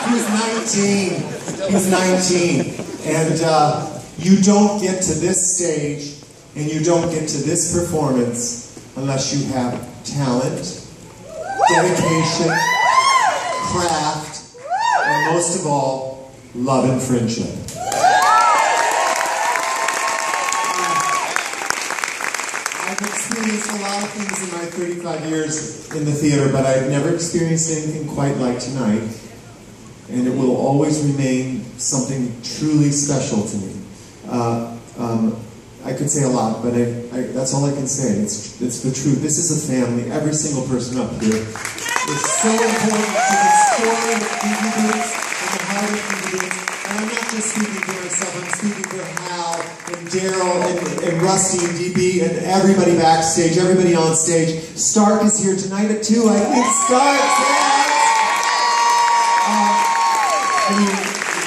He's 19. And you don't get to this stage and you don't get to this performance unless you have talent, dedication, craft, and most of all, love and friendship. I've experienced a lot of things in my 35 years in the theater, but I've never experienced anything quite like tonight. And it will always remain something truly special to me. I could say a lot, but that's all I can say. It's the truth. This is a family. Every single person up here is so important to the story of Kinky Boots and the heart of Kinky Boots. And I'm not just speaking for myself. I'm speaking for Hal and Daryl and Rusty and DB and everybody backstage, everybody on stage. Stark is here tonight at 2. I think Stark.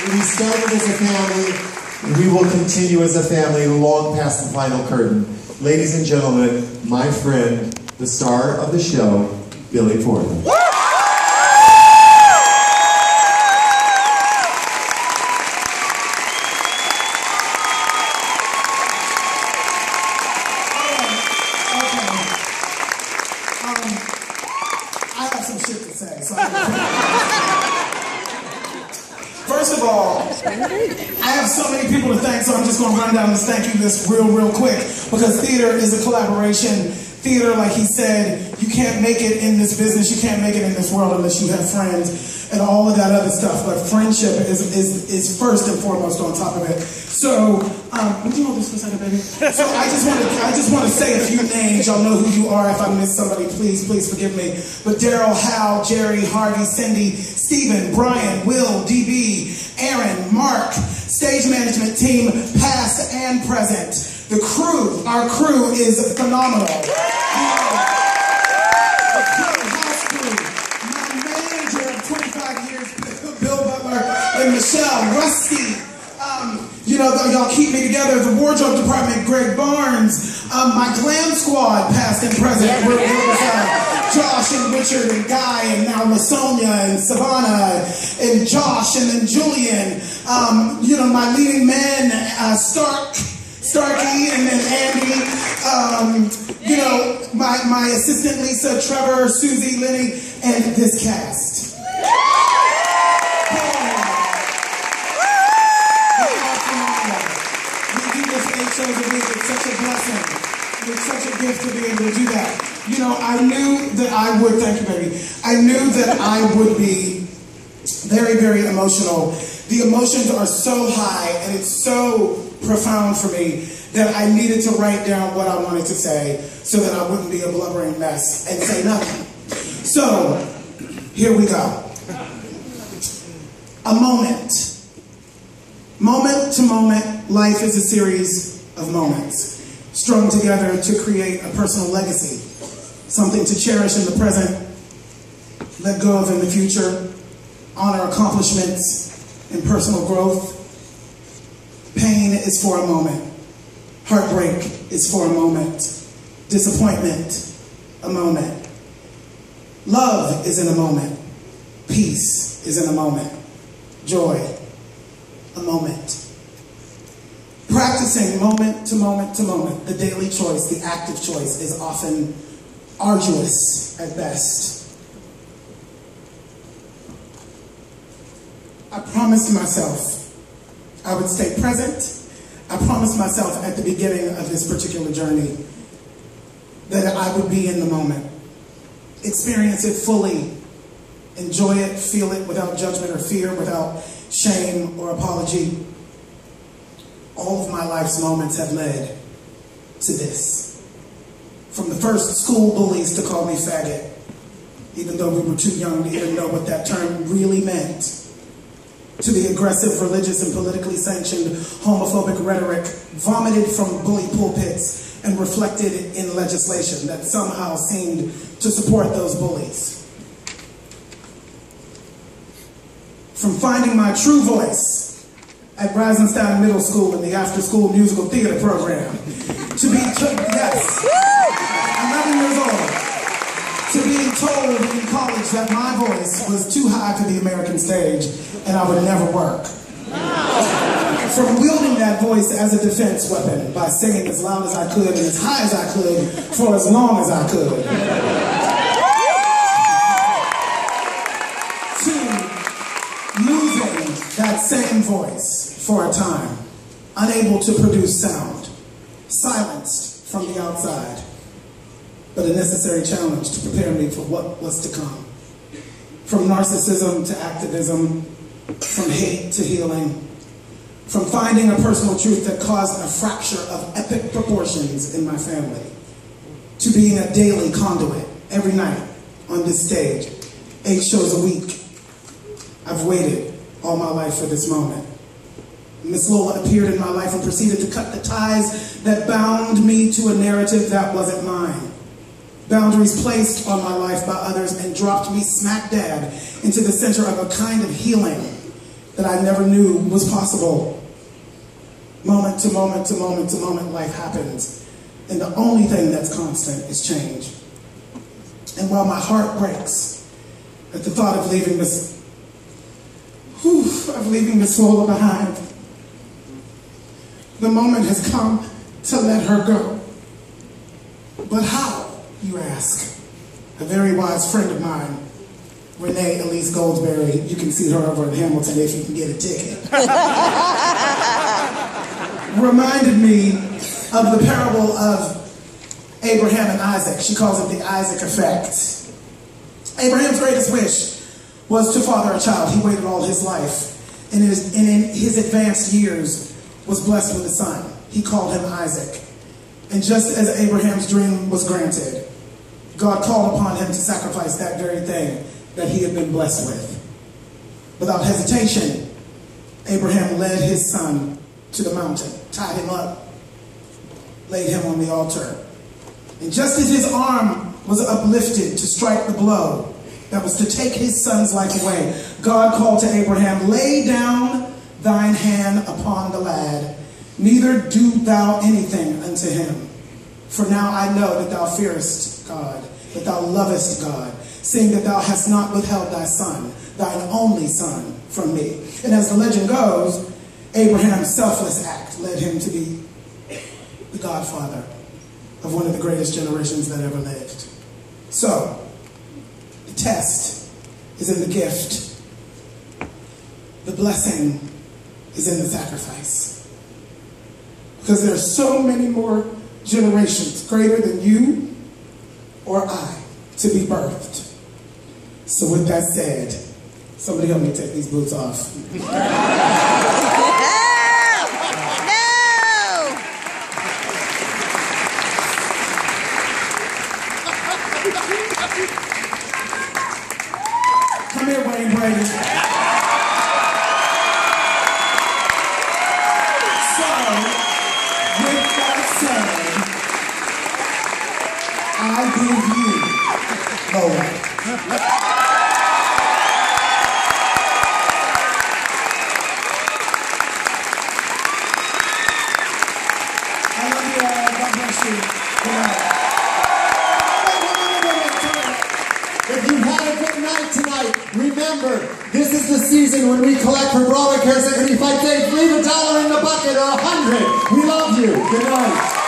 We started as a family, and we will continue as a family long past the final curtain. Ladies and gentlemen, my friend, the star of the show, Billy Porter. I have some shit to say. So first of all, I have so many people to thank, so I'm just going to run down this thank you list real quick, because theater is a collaboration. Theater, like he said, you can't make it in this business, you can't make it in this world unless you have friends and all of that other stuff, but friendship is first and foremost on top of it. So, would you hold this for a second, baby? So I just want to say a few names. Y'all know who you are. If I miss somebody, please forgive me. But Daryl, Hal, Jerry, Harvey, Cindy, Steven, Brian, Will, DB, Aaron, Mark, stage management team, past and present. The crew, our crew is phenomenal. The house crew, my manager of 25 years, Bill Butler and Michelle, Rusty. Y'all keep me together. The wardrobe department, Greg Barnes. My glam squad, past and present. Josh and Richard and Guy and now LaSonia and Savannah and Josh and then Julian. My leading men, Starkey and then Andy. My assistant Lisa, Trevor, Susie, Lenny, and this cast. Shows a week. It's such a blessing. It's such a gift to be able to do that. I knew that I would, thank you, baby. I knew that I would be very, very emotional. The emotions are so high and it's so profound for me that I needed to write down what I wanted to say so that I wouldn't be a blubbering mess and say nothing. So, here we go. A moment. Moment to moment, life is a series of moments, strung together to create a personal legacy, something to cherish in the present, let go of in the future, honor accomplishments and personal growth. Pain is for a moment. Heartbreak is for a moment. Disappointment, a moment. Love is in a moment. Peace is in a moment. Joy, a moment. Practicing moment to moment to moment, the daily choice, the active choice, is often arduous at best. I promised myself I would stay present. I promised myself at the beginning of this particular journey that I would be in the moment, experience it fully, enjoy it, feel it without judgment or fear, without shame or apology. All of my life's moments have led to this. From the first school bullies to call me faggot, even though we were too young to even know what that term really meant, to the aggressive, religious, and politically sanctioned homophobic rhetoric vomited from bully pulpits and reflected in legislation that somehow seemed to support those bullies. From finding my true voice at Reisenstein Middle School in the after-school musical theater program, to be, yes, 11 years old, to being told in college that my voice was too high for the American stage and I would never work. From wielding that voice as a defense weapon by singing as loud as I could and as high as I could for as long as I could. To losing that same voice for a time, unable to produce sound, silenced from the outside, but a necessary challenge to prepare me for what was to come. From narcissism to activism, from hate to healing, from finding a personal truth that caused a fracture of epic proportions in my family, to being a daily conduit every night on this stage, 8 shows a week. I've waited all my life for this moment. Miss Lola appeared in my life and proceeded to cut the ties that bound me to a narrative that wasn't mine. Boundaries placed on my life by others and dropped me smack dab into the center of a kind of healing that I never knew was possible. Moment to moment to moment to moment, life happens. And the only thing that's constant is change. And while my heart breaks at the thought of leaving Miss Lola behind, the moment has come to let her go. But how, you ask? A very wise friend of mine, Renee Elise Goldsberry, you can see her over in Hamilton if you can get a ticket, reminded me of the parable of Abraham and Isaac. She calls it the Isaac effect. Abraham's greatest wish was to father a child. He waited all his life, and in his advanced years was blessed with a son. He called him Isaac. And just as Abraham's dream was granted, God called upon him to sacrifice that very thing that he had been blessed with. Without hesitation, Abraham led his son to the mountain, tied him up, laid him on the altar. And just as his arm was uplifted to strike the blow that was to take his son's life away, God called to Abraham, "Lay down thine hand upon the lad, neither do thou anything unto him. For now I know that thou fearest God, that thou lovest God, seeing that thou hast not withheld thy son, thine only son, from me." And as the legend goes, Abraham's selfless act led him to be the godfather of one of the greatest generations that ever lived. So, the test is in the gift. The blessing is in the sacrifice. Because there are so many more generations greater than you or I to be birthed. So with that said, somebody help me take these boots off. Come here, Wayne Brady. So, with that said, I give you Lola. I love you all. God bless you. Good night. If you've had a good night tonight, remember, this is the season when we collect for Broadway Care Secretary. If I say leave $1 in the bucket or 100, we love you. Good night.